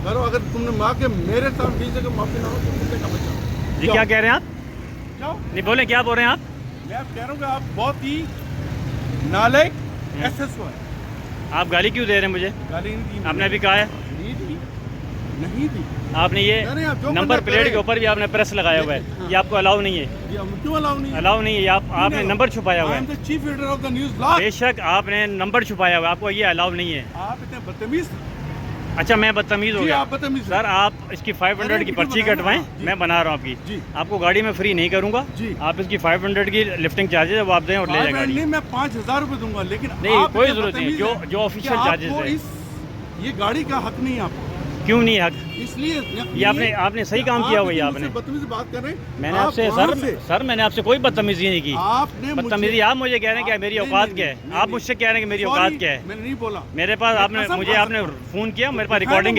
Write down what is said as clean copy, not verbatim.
करो, अगर तुमने माँ के मेरे साथ 20 जगह माफी ना हो तो मुझे कब बचाओ। जी क्या कह रहे हैं आप? जाओ। नहीं बोले, क्या बोल रहे हैं आप? मैं आप कह रहा हूँ कि आप बहुत ही नालायक एसएसओ है। आप गाली क्यों दे रहे हैं मुझे? गाली नहीं दी आपने अभी कहा है नहीं दी, नहीं दी। आपने ये नहीं, आप जो नंबर बंदा प्लेट करे। के ऊपर भी आपने प्रेस लगाया हुआ है, हाँ। ये आपको अलाउ नहीं है। ये हम क्यों अलाउ नहीं है? अलाउ नहीं है, आपने नंबर छुपाया हुआ आई एम है। The chief editor of the news law. बेशक आपने नंबर छुपाया हुआ है, आपको ये अलाउ नहीं है। आप इतने बदतमीज। अच्छा मैं बदतमीज हो जी, गया? आप बदतमीज सर आप इसकी 500 की वीडियो पर्ची बनाना, कटवाएं, हाँ, जी। मैं बना रहा हूँ आपकी। जी। आपको गाड़ी में फ्री नहीं करूँगा। जी। आप इसकी 500 की लिफ्टिंग चार्जेस है वो आप दें और ले जाए गाड़ी। नहीं, मैं 5,000 रुपए दूंगा, लेकिन नहीं, आप कोई इतने जरूरत नहीं है। बदतमीज हैं जो ऑफिशियल कि चार्जेस आपको है। ये गाड़ी का हक नहीं है आपको। क्यों नहीं हक? इसलिए ये आपने सही काम किया हुआ है। आपने बदतमीजी बात कर रहे हैं। मैंने आप आपसे वहाँ से सर मैंने आपसे कोई बदतमीजी नहीं की। आपने बदतमीजी आप मुझे कह रहे हैं कि मेरी औकात क्या है? आप मुझसे कह रहे हैं कि मेरी औकात क्या है? मैंने नहीं बोला। मेरे पास मैं आपने कसम मुझे खा आपने सकता हूँ। फ़ोन किया, मेरे पास दिखाएं रिकॉर्डिंग है।